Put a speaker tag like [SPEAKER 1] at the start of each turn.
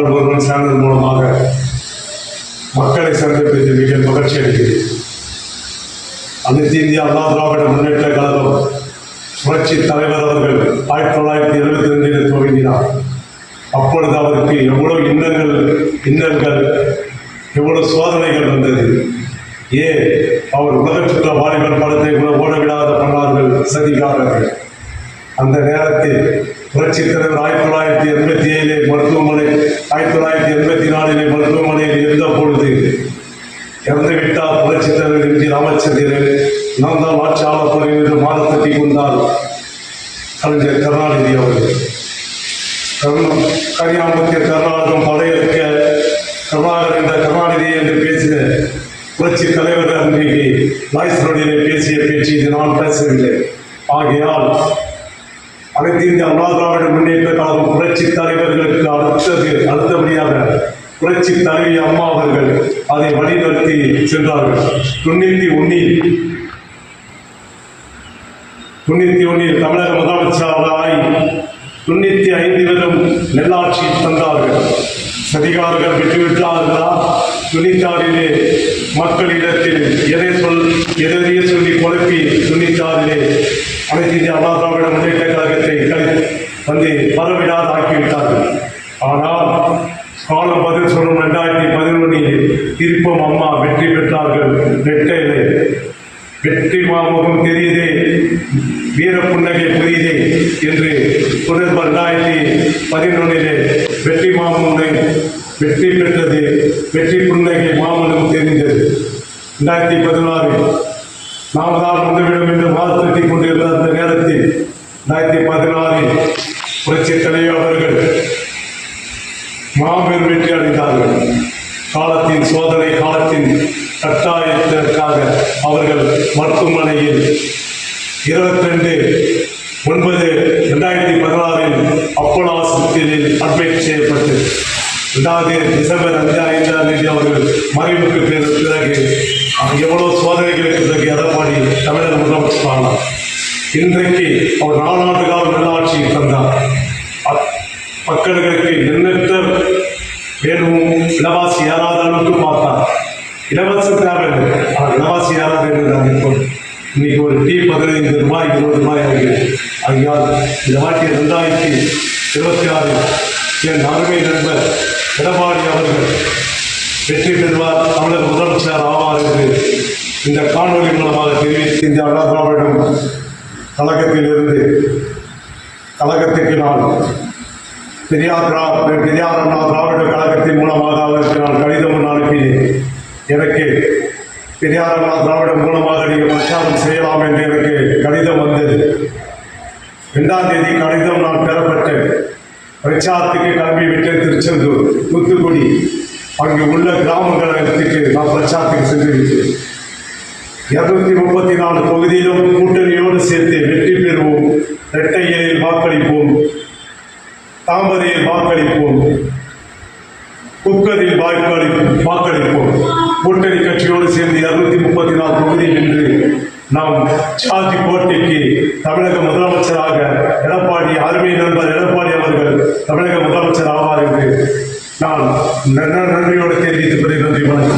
[SPEAKER 1] நாள் ஒருவன் சேனல் மூலமாக மக்களை சந்திப்பதில் மிக மகிழ்ச்சி அடைகிறேன். அனைத்து இந்திய அண்ணா திராவிட முன்னேற்ற கழகம் புரட்சி தலைவர் அவர்கள் 1972 துவங்கினார். அப்பொழுது அவருக்கு எவ்வளவு இன்னல்கள் எவ்வளவு சோதனைகள் வந்தது. அவர் உலக சுற்ற வாலிபர் படத்தை கூட ஓடவிடாத பண்ணார்கள் சதிகாரர்கள். அந்த நேரத்தில் புரட்சி தலைவர் 1987 மருத்துவமனை 1984 மருத்துவமனையில் இருந்த பொழுது இறந்துவிட்டார் புரட்சி தலைவர் எம்ஜி ராமச்சந்திரன். நான் தான் ஆட்சி ஆளப்போறேன் என்று மாதம் தட்டி கொண்டார் கலைஞர் கருணாநிதி அவர்கள். கரியாம்பத்திய கருணாநிதம் படையெடுக்க கருணாகர் என்ற கருணாநிதி என்று பேசின புரட்சி தலைவர் அன்றைக்கு லாய்ஸ் ரோடிலே பேசிய பேச்சு இது நான் பேசவில்லை. ஆகையால் அனைத்து இந்திய அண்ணா திராவிட முன்னேற்ற கழகம் புரட்சி தலைவர்களுக்கு அடுத்தபடியாக புரட்சி தலைவி அம்மா அவர்கள் அதை வழிநடத்தி சென்றார்கள். 91 தமிழக முதலமைச்சராக 95 வரும் நெல்லாட்சி தந்தார்கள். சதிகாரர்கள் விட்டுவிட்டார்களா? 96 மக்களிடத்தில் எதையே சொல்லி குழப்பி 96 அனைத்து இந்திய அண்ணா திராவிட முன்னேற்ற கழகத்தை வந்து பரவிடாது ஆக்கிவிட்டார்கள். ஆனால் காலம் பதில் சொல்லும் 2011 திருப்பம் அம்மா வெற்றி பெற்றார்கள். வெற்றிலே வெற்றி மாமுகம் தெரியுதே, வீர புன்னகை புரியுதே என்று 2011 வெற்றி மாமுகனை வெற்றி பெற்றது. வெற்றி புன்னகை மாமனும் தெரிந்தது. 2016 நாம் தான் வந்துவிடும் என்று வாழ்த்தி கொண்டிருந்த அந்த நேரத்தில் 2016 புரட்சி தலைவர் அவர்கள் மாபெரும் வெற்றி அடைந்தார்கள். காலத்தின் சோதனை காலத்தின் கட்டாயத்திற்காக அவர்கள் மருத்துவமனையில் 22/9/2016 அப்போலோ ஆஸ்பத்திரியில் அட்மிட் செய்யப்பட்டு 2 டிசம்பர் 5ஆம் தேதி அவர்கள் மறைவுக்கு பிறகு எவ்வளவு சோதனைகளுக்கு பிறகு எடப்பாடி தமிழக முதலமைச்சர் ஆனார். இன்றைக்கு அவர் 4 ஆண்டு காலம் நல்லாட்சி தந்தார். மக்களுக்கு எண்ணற்ற வேணும் இலவாசி யாராவது அளவுக்கு பார்த்தார். இலவசம் தேவையில்லை, ஆனால் இலவாசி யாராவது என்று இன்னைக்கு ஒரு டீ 15 ரூபாய் 20 ரூபாய் ஆகிறது. ஆகையால் இந்த வாட்டி 2026 என் அருமை நண்பர் எடப்பாடி அவர்கள் வெற்றி பெறுவார், தமிழக முதலமைச்சர் ஆவார் என்று இந்த காணொலி மூலமாக தெரிவித்து இந்த அண்ணா திராவிட கழகத்திலிருந்து கழகத்துக்கு நான் பெரியார் அண்ணா திராவிட கழகத்தின் மூலமாக அவருக்கு நான் கடிதம் அனுப்பினேன். எனக்கு பெரியார் அண்ணா திராவிடம் மூலமாக நீங்கள் பிரச்சாரம் செய்யலாம் என்று எனக்கு கடிதம் வந்தது. 2ஆம் தேதி கடிதம் நான் பெறப்பட்டேன். பிரச்சாரத்துக்கு கிளம்பி விட்டேன். திருச்செந்தூர், தூத்துக்குடி அங்கு உள்ள கிராமங்களுக்கு நான் பிரச்சாரத்துக்கு சென்று விட்டேன். 234 தொகுதியிலும் கூட்டணியோடு சேர்த்து வெற்றி பெறுவோம், இரட்டை இலையில் வாக்களிப்போம், தாமரையில் வாக்களிப்போம், குக்கரில் வாக்களிப்போம். கூட்டணி கட்சியோடு சேர்ந்து 234 தொகுதி என்று நாம் சாதி போட்டிக்கு தமிழக முதலமைச்சராக எடப்பாடி அருமை நண்பர் எடப்பாடி அவர்கள் தமிழக முதலமைச்சர் ஆவார் என்று நான் நன்றியோடு தெரிவித்து நன்றி வணக்கம்.